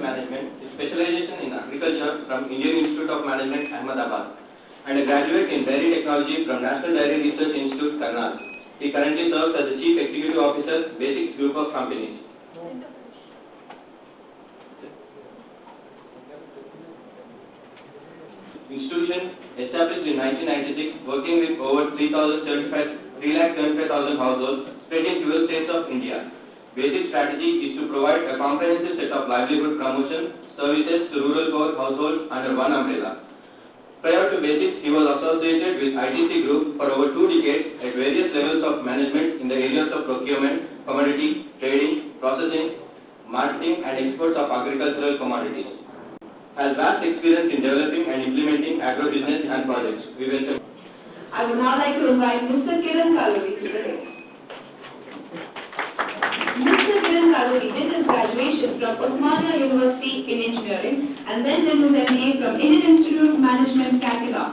Management with specialization in agriculture from Indian Institute of Management, Ahmedabad, and a graduate in Dairy Technology from National Dairy Research Institute, Karnal. He currently serves as the Chief Executive Officer, Basics Group of Companies. Institution established in 1996, working with over 3,75,000 households spread in 12 states of India. Basic strategy is to provide a comprehensive set of livelihood promotion services to rural poor households under one umbrella. Prior to Basics, he was associated with ITC Group for over 2 decades at various levels of management in the areas of procurement, commodity, trading, processing, marketing and exports of agricultural commodities. Has vast experience in developing and implementing agro-business and projects. We welcome. I would now like to invite Mr. Kiran Kaluri to the dais. Mr. Kiran Kaluri did his graduation from Osmania University in Engineering and then did his MBA from Indian Institute of Management, Calcutta.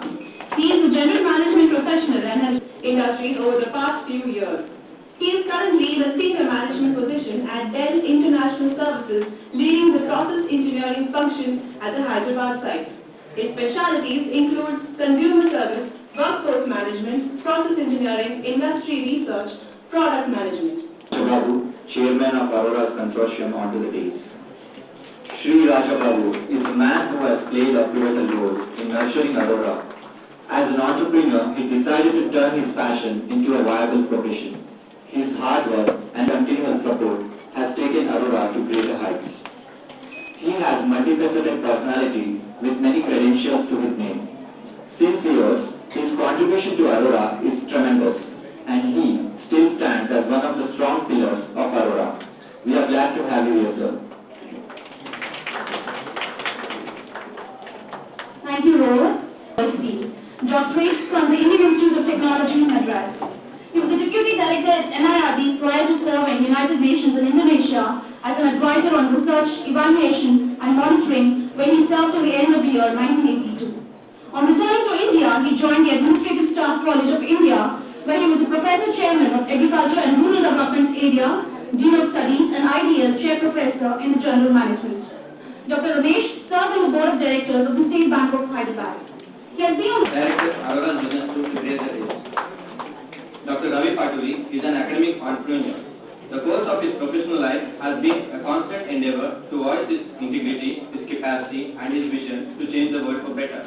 He is a general management professional and has industries over the past few years. He is currently in a senior management position at Dell International Services, leading the process engineering function at the Hyderabad site. His specialities include consumer service, workforce management, process engineering, industry research, product management. Babu, Chairman of Aurora's consortium, onto the dais. Sri Rajababu is a man who has played a pivotal role in nurturing Aurora. As an entrepreneur, he decided to turn his passion into a viable profession. His hard work and continual support has taken Aurora to greater heights. He has multifaceted personality with many credentials to his name. Since years, his contribution to Aurora is tremendous, and he still stands as one of the strong pillars of Aurora. We are glad to have you here, sir. Thank you, Rohit. Doctorate from the Indian Institute of Technology, Madras. He was a Deputy Director at NIRD prior to serving United Nations in Indonesia as an advisor on research, evaluation and monitoring when he served till the end of the year 1982. On returning to India, he joined the Administrative Staff College of India, where he was a Professor Chairman of Agriculture and Rural Development Area, Dean of Studies and IDL Chair Professor in the General Management. Dr. Ramesh served on the Board of Directors of the State Bank of Hyderabad. He has been on Director, Aurora Business Group to raise the race. Dr. Ravi Paturi is an academic entrepreneur. The course of his professional life has been a constant endeavor to voice his integrity, his capacity and his vision to change the world for better.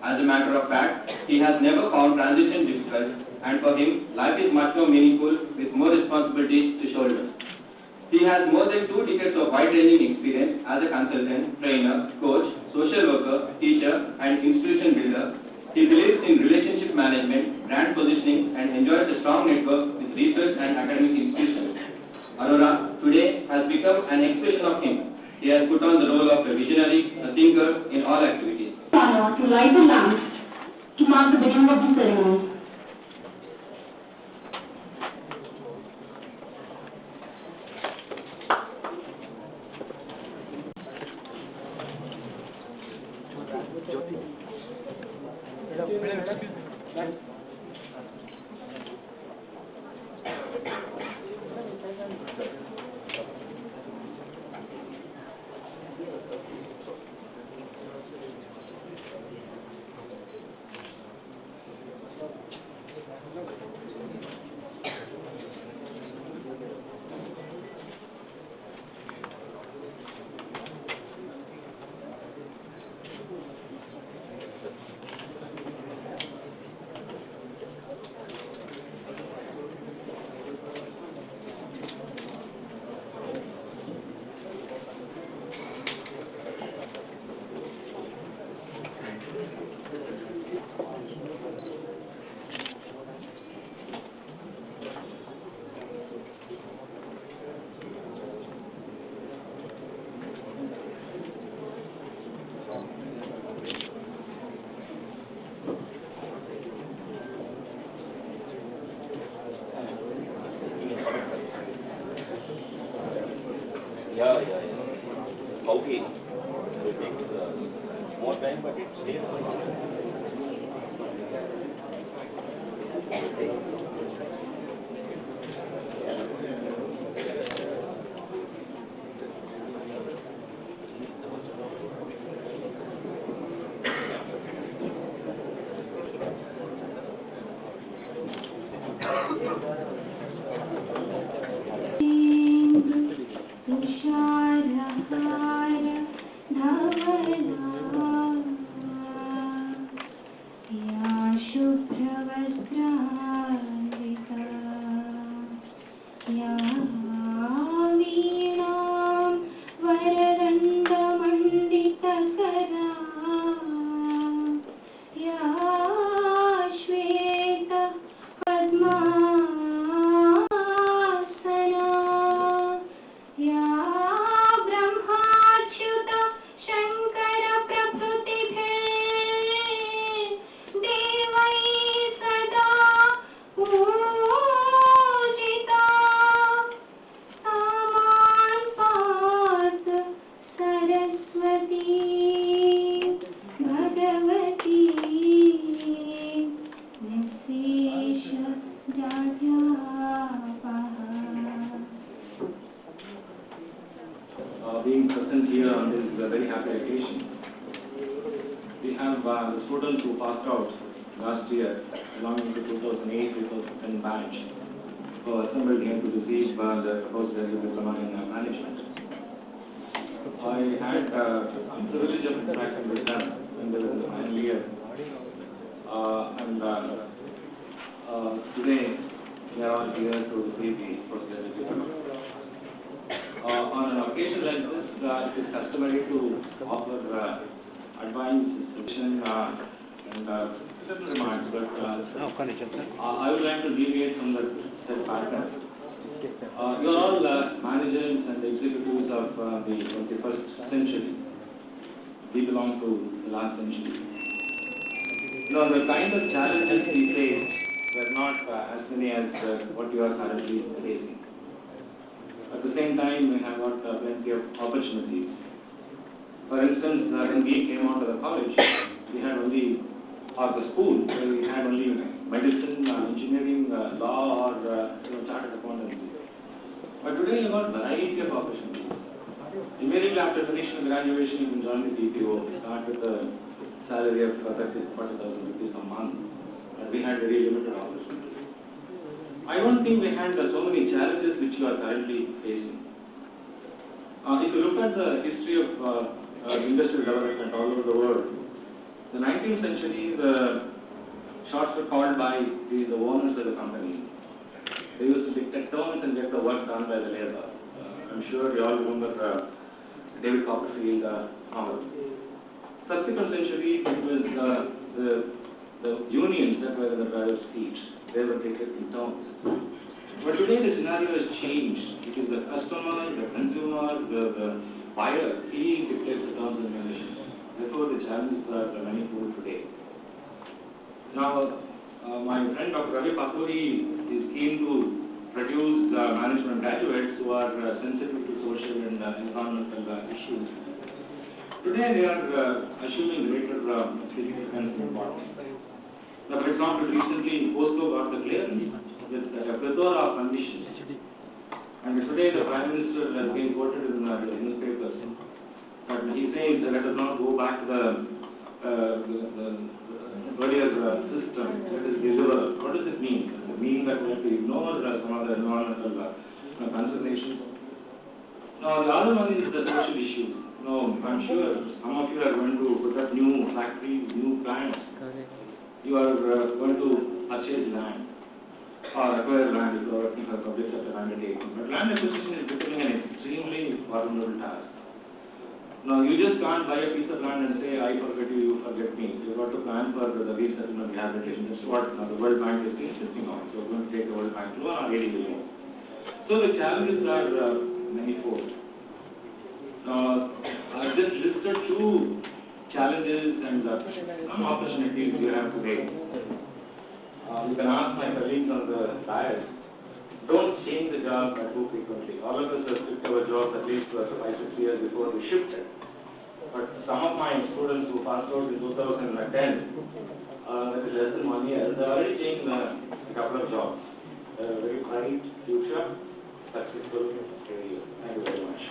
As a matter of fact, he has never found transition difficult, and for him, life is much more meaningful with more responsibilities to shoulder. He has more than 2 decades of wide-ranging experience as a consultant, trainer, coach, social worker, teacher and institution builder. He believes in relationship management, brand positioning and enjoys a strong network with research and academic institutions. Aurora today has become an expression of him. He has put on the role of a visionary, a thinker in all activities. honor to light the lamp to mark the beginning of the ceremony. Yeah. It's bulky. So it takes more time, but it stays for longer. तुषारहार धवला या शुभ्रवस्त्रान्विता या वीणां वरदण्डमण्डितकरा या श्वेत पद्मासना या ब्रह्माच्युत शङ्कर प्रभृतिभिः देवैः सदा पूजिता सा मां Partha Saraswati Bhagwati निःशेष जाड्यापहा. Being present here on this very happy occasion. We have the students who passed out last year, belonging to 2008-2010 batch, who assembled here to receive the postgraduate diploma in management. I had some privilege of interaction with them when they were in the final year. Today, we are all here to receive the postgraduate diploma. On an occasion like this, it is customary to offer advice, session, and certain remarks, but I would like to deviate from the set pattern. You are all managers and executives of the 21st century. We belong to the last century. Now, the kind of challenges we faced were not as many as what you are currently facing. At the same time, we have got plenty of opportunities. For instance, when we came out of the college, we had only, or the school, we had only medicine, engineering, law, or chartered accountancy. But today, you got a variety of opportunities. Immediately after finishing graduation, you can join the BPO, start with a salary of 40,000 rupees a month. But we had very limited opportunities. I don't think we had so many challenges which you are currently facing. If you look at the history of industrial development all over the world, the 19th century, the shots were called by the owners of the companies. They used to dictate terms and get the work done by the labor. I'm sure you all remember David Copperfield novel. Subsequent century, it was the unions that were in the driver's seat. They were dictating terms. But today the scenario has changed. It is the customer, the consumer, the buyer, he dictates the terms and conditions. Therefore, the challenges are manifold today. Now, my friend Dr. Ravi Pakuri is keen to produce management graduates who are sensitive to social and environmental issues. Today, they are assuming greater significance and importance. Now, for example, recently POSCO got the clearance with a plethora of conditions. And today the Prime Minister has been quoted in the newspapers. But he says, let us not go back to the earlier system, that is the liberal. What does it mean? Does it mean that we have to ignore some of the environmental considerations? Now, the other one is the social issues. Now, I'm sure some of you are going to put up new factories, new plants. You are going to purchase land or acquire land if you are working for public sector undertaking. But land acquisition is becoming an extremely formidable task. Now, you just can't buy a piece of land and say, I forget you, you forget me. You've got to plan for the resettlement rehabilitation. That's what the World Bank is insisting on. So, we're going to take the World Bank loan or 80 billion. So, the challenges are manifold. Now, I just listed two challenges and some opportunities you have today. You can ask my colleagues on the dais. Don't change the job too frequently. All of us have switched our jobs at least for 5-6 years before we shifted. But some of my students who passed out in 2010, that is less than 1 year, they already changed a couple of jobs. Very bright future, successful career. Thank you very much.